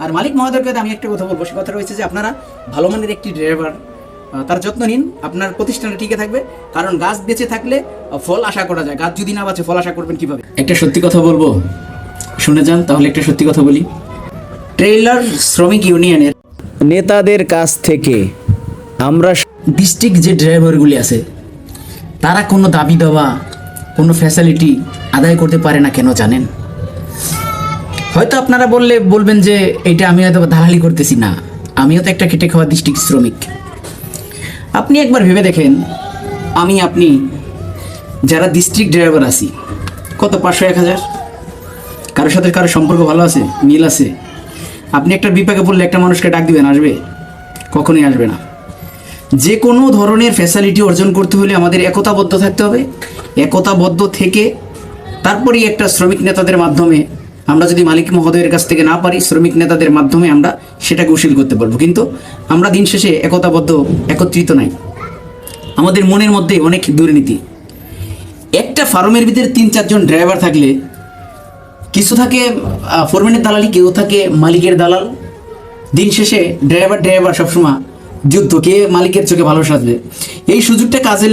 আর মালিক মহোদয়কে আমি একটা কথা বলবো, সে কথা রয়েছে যে আপনারা ভালো মানের একটি ড্রাইভার তার যত্ন নিন, আপনার প্রতিষ্ঠানটা টিকে থাকবে। কারণ গাছ বেঁচে থাকলে ফল আশা করা যায়, গাছ যদি না বাঁচে ফল আশা করবেন কিভাবে? একটা সত্যি কথা বলবো, শুনে যান তাহলে। একটা সত্যি কথা বলি, ট্রেইলার শ্রমিক ইউনিয়নের নেতাদের কাছ থেকে আমরা ডিস্ট্রিক্ট যে ড্রাইভারগুলি আছে তারা কোনো দাবি দেওয়া, কোনো ফ্যাসিলিটি আদায় করতে পারে না কেন জানেন? হয়তো আপনারা বলবেন যে এটা আমি হয়তো দালালি করতেছি, না, আমিও তো একটা খেটে খাওয়া ডিস্ট্রিক্ট শ্রমিক। আপনি একবার ভেবে দেখেন, আপনি যারা ডিস্ট্রিক্ট ড্রাইভার আছি, কত 500 1000, কারোর সাথে কারোর সম্পর্ক ভালো আছে, মিল আছে? আপনি একটা বিপাকে পড়লে একটা মানুষকে ডাক দিবেন, আসবে? কখনোই আসবে না। যে কোনো ধরনের ফ্যাসিলিটি অর্জন করতে হলে আমাদের একতাবদ্ধ থাকতে হবে। একতাবদ্ধ থেকে তারপরেই একটা শ্রমিক নেতাদের মাধ্যমে, আমরা যদি মালিক মহোদয়ের কাছ থেকে না পারি, শ্রমিক নেতাদের মাধ্যমে আমরা সেটাকে উশীল করতে পারবো। কিন্তু আমরা দিন শেষে একতাবদ্ধ, একত্রিত নাই। আমাদের মনের মধ্যে অনেক দুর্নীতি। একটা ফার্মের ভিতরে 3-4 জন ড্রাইভার থাকলে কিছু থাকে ফোরম্যানের দালালি, কেউ থাকে মালিকের দালাল। দিন শেষে ড্রাইভার সবসময় যুদ্ধ, কে মালিকের চোখে ভালো সাজবে, এই সুযোগটা কাজে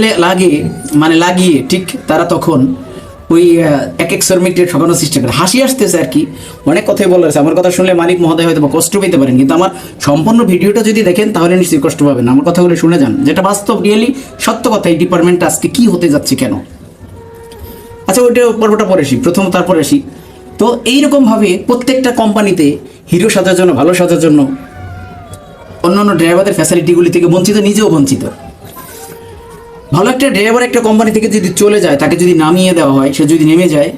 লাগিয়ে ঠিক তারা তখন ওই এক শ্রমিককে ঠকানোর চেষ্টা করে। হাসি আসতেছে আর কি, অনেক কথাই বলা হয়েছে। আমার কথা শুনলে মালিক মহোদয় হয়তো কষ্ট পেতে পারেন, কিন্তু আমার সম্পূর্ণ ভিডিওটা যদি দেখেন তাহলে নিশ্চয়ই কষ্ট পাবেন। আমার কথাগুলো শুনে যান, যেটা বাস্তব, রিয়েলি সত্য কথা। এই ডিপার্টমেন্টটা আজকে কি হতে যাচ্ছে, কেন? আচ্ছা, ওইটা পর্বটা পরে আসি, প্রথম তারপরে আসি। তো এইরকমভাবে প্রত্যেকটা কোম্পানিতে হিরো সাজার জন্য, ভালো সাজার জন্য অন্যান্য ড্রাইভারদের ফ্যাসিলিটিগুলি থেকে বঞ্চিত, নিজেও বঞ্চিত। ভালো একটা ড্রাইভার একটা কোম্পানি থেকে যদি চলে যায়, তাকে যদি নামিয়ে দেওয়া হয়, সে যদি নেমে যায়,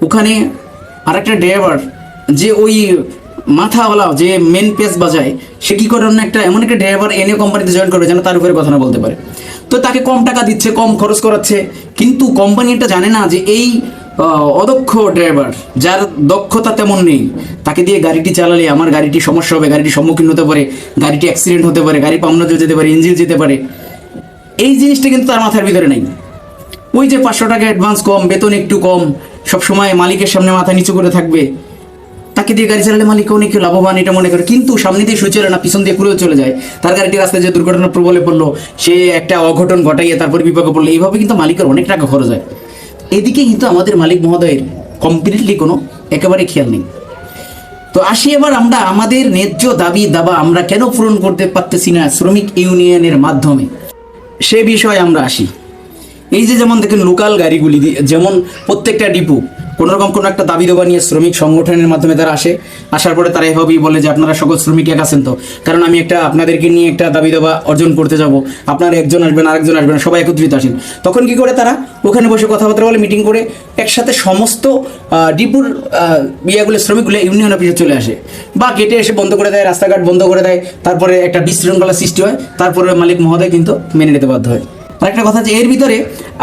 ওখানে আরেকটা ড্রাইভার যে ওই মাথাওয়ালা যে মেন পেজ বাজায়, সে কী করে অন্য এমন একটা ড্রাইভার এনে কোম্পানিতে জয়েন করবে যেন তার উপরে কথা না বলতে পারে। তো তাকে কম টাকা দিচ্ছে, কম খরচ করাচ্ছে, কিন্তু কোম্পানি এটা জানে না যে এই অদক্ষ ড্রাইভার, যার দক্ষতা তেমন নেই, তাকে দিয়ে গাড়িটি চালালে আমার গাড়িটি সমস্যা হবে, গাড়িটির সম্মুখীন হতে পারে, গাড়িটি অ্যাক্সিডেন্ট হতে পারে, গাড়ি পামনা যেতে পারে, ইঞ্জিন যেতে পারে। এই জিনিসটা কিন্তু তার মাথার ভিতরে নেই। ওই যে 500 টাকা অ্যাডভান্স কম, বেতন একটু কম, সবসময় মালিকের সামনে মাথা নিচু করে থাকবে, তাকে দিয়ে গাড়ি চালালে মালিক অনেক লাভবান এটা মনে করে। কিন্তু সামনে দিয়ে শুয়ে চলে না, পিছন দিয়ে ঘুরেও চলে যায়। তার গাড়িটি রাস্তায় যে দুর্ঘটনার প্রবলে পড়লো, সে একটা অঘটন ঘটাইয়ে তারপর বিপাকে পড়লো। এইভাবে কিন্তু মালিকের অনেক টাকা খরচ হয়। এদিকে কিন্তু আমাদের মালিক মহোদয়ের কমপ্লিটলি কোনো একেবারে খেয়াল নেই। তো আসি এবার আমরা আমাদের ন্যায্য দাবি দাবা আমরা কেন পূরণ করতে পারতেছি না শ্রমিক ইউনিয়নের মাধ্যমে, সে বিষয়ে আমরা আসি। এই যে যেমন দেখেন লোকাল গাড়িগুলি, যেমন প্রত্যেকটা ডিপো কোনোরকম কোনো একটা দাবি দেওয়া নিয়ে শ্রমিক সংগঠনের মাধ্যমে তারা আসার পরে তারা এভাবেই বলে যে আপনারা সকল শ্রমিক এক আছেন তো, কারণ আমি আপনাদেরকে নিয়ে একটা দাবি দেওয়া অর্জন করতে যাব, আপনারা একজন আসবেন, আরেকজন আসবেন, সবাই একত্রিত আসেন। তখন কি করে তারা ওখানে বসে কথাবার্তা বলে, মিটিং করে একসাথে সমস্ত ডিপুর ইয়েগুলো শ্রমিকগুলো ইউনিয়ন অফিসে চলে আসে, বা গেটে এসে বন্ধ করে দেয়, রাস্তাঘাট বন্ধ করে দেয়। তারপরে একটা বিশৃঙ্খলা সৃষ্টি হয়, তারপরে মালিক মহোদয় কিন্তু মেনে নিতে বাধ্য হয়। আরেকটা কথা যে এর ভিতরে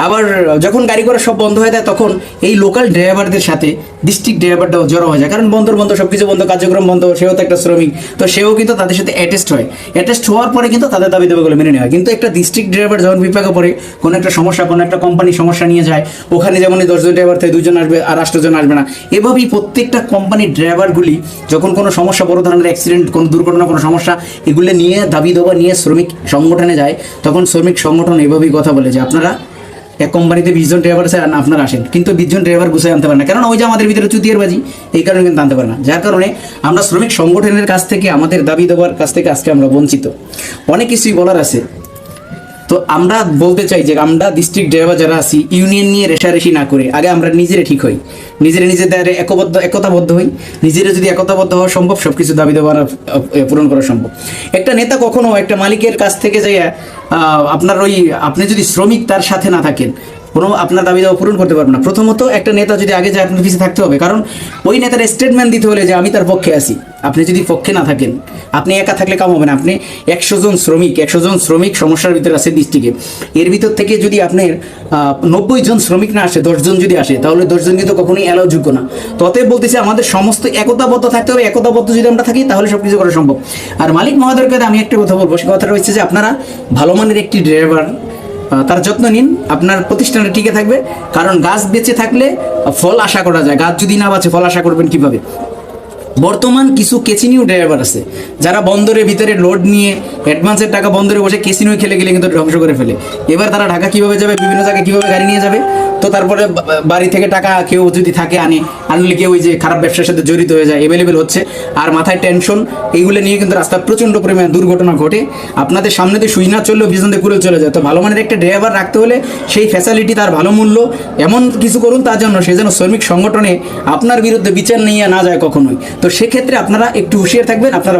আবার যখন গাড়ি ঘোড়া সব বন্ধ হয়ে যায়, তখন এই লোকাল ড্রাইভারদের সাথে ডিস্ট্রিক্ট ড্রাইভারটাও জড়ো হয়ে যায়, কারণ বন্ধ সব কিছু বন্ধ, কার্যক্রম বন্ধ, সেও তো একটা শ্রমিক, তো সেও কিন্তু তাদের সাথে অ্যাটেস্ট হয়। অ্যাটেস্ট হওয়ার পরে কিন্তু তাদের দাবি দেবেগুলো মেনে নেওয়া হয়। কিন্তু একটা ডিস্ট্রিক্ট ড্রাইভার যখন বিপাকে পড়ে, কোনো একটা সমস্যা, কোনো একটা কোম্পানি সমস্যা নিয়ে যায়, ওখানে যেমন 10 জন ড্রাইভার থেকে 2 জন আসবে আর 8 জন আসবে না। এভাবেই প্রত্যেকটা কোম্পানির ড্রাইভারগুলি যখন কোনো সমস্যা, বড় ধরনের অ্যাক্সিডেন্ট, কোনো দুর্ঘটনা, কোনো সমস্যা, এগুলো নিয়ে দাবি দেওয়া নিয়ে শ্রমিক সংগঠনে যায়, তখন শ্রমিক সংগঠন এভাবেই কথা বলে যে আপনারা এক কোম্পানিতে 20 জন ড্রাইভার আছে, আপনারা আসেন, কিন্তু 20 জন ড্রাইভার গুছাই আনতে পারে না, কারণ ওই যে আমাদের ভিতরে চুতিয়ার বাজি, এই কারণে কিন্তু আনতে পারে না। যার কারণে আমরা শ্রমিক সংগঠনের কাছ থেকে, আমাদের দাবি দেওয়ার কাছ থেকে আজকে আমরা বঞ্চিত। অনেক কিছুই বলার আছে। তো আমরা বলতে চাই যে আমরা ডিস্ট্রিক্ট ড্রাইভার যারা আছি, ইউনিয়ন নিয়ে রেশারেশি না করে আগে আমরা নিজেরা ঠিক হই, নিজেদের একতাবদ্ধ হই। নিজেরা যদি একতাবদ্ধ হওয়া সম্ভব, সব কিছু দাবি দেওয়া পূরণ করা সম্ভব। একটা নেতা কখনো একটা মালিকের কাছ থেকে যাইয়া আপনি যদি শ্রমিক তার সাথে না থাকেন, কোনো আপনার দাবি দেওয়া পূরণ করতে পারবে না। প্রথমত একটা নেতা যদি আগে যায়, আপনার পিছিয়ে থাকতে হবে, কারণ ওই নেতার স্টেটমেন্ট দিতে হলে যে আমি তার পক্ষে আছি। আপনি যদি পক্ষে না থাকেন, আপনি একা থাকলে কাম হবে না। আপনি 100 জন শ্রমিক সমস্যার ভিতরে আছে ডিস্ট্রিক্টে, এর ভিতর থেকে যদি আপনার 90 জন শ্রমিক না আসে, 10 জন যদি আসে, তাহলে 10 জন কিন্তু কখনোই অ্যালাউ যোগ্য না। ততএব বলতেছি আমাদের সমস্ত একতাবদ্ধ থাকতে হবে। একতাবদ্ধ যদি আমরা থাকি, তাহলে সব কিছু করা সম্ভব। আর মালিক মহোদয়কে আমি একটা কথা বলবো, সে কথাটা হচ্ছে যে আপনারা ভালো মানের একটি ড্রাইভার তার যত্ন নিন, আপনার প্রতিষ্ঠানটা টিকে থাকবে। কারণ গাছ বেঁচে থাকলে ফল আশা করা যায়, গাছ যদি না বাঁচে ফল আশা করবেন কিভাবে? বর্তমান কিছু কেসিনিও ড্রাইভার আছে যারা বন্দরের ভিতরে লোড নিয়ে অ্যাডভান্সের টাকা বন্দরে বসে কেসিনো খেলে গেলে কিন্তু ধ্বংস করে ফেলে। এবার তারা ঢাকা কিভাবে যাবে, বিভিন্ন জায়গায় কিভাবে গাড়ি নিয়ে যাবে, তো তারপরে বাড়ি থেকে টাকা কেউ যদি থাকে আনলে কেউ ওই যে খারাপ ব্যবসার সাথে জড়িত হয়ে যায়, অ্যাভেলেবেল হচ্ছে, আর মাথায় টেনশন, এইগুলো নিয়ে কিন্তু রাস্তায় প্রচণ্ড পরিমাণে দুর্ঘটনা ঘটে। আপনাদের সামনে দিয়ে সুই না চললেও পিছন দিয়ে কুড়ে চলে যায়। তো ভালো মানের একটা ড্রাইভার রাখতে হলে সেই ফ্যাসিলিটি, তার ভালো মূল্য, এমন কিছু করুন তার জন্য সে যেন শ্রমিক সংগঠনে আপনার বিরুদ্ধে বিচার নিয়ে না যায় কখনোই। তো সেক্ষেত্রে আপনারা একটু হুঁশিয়ার থাকবেন। আপনারা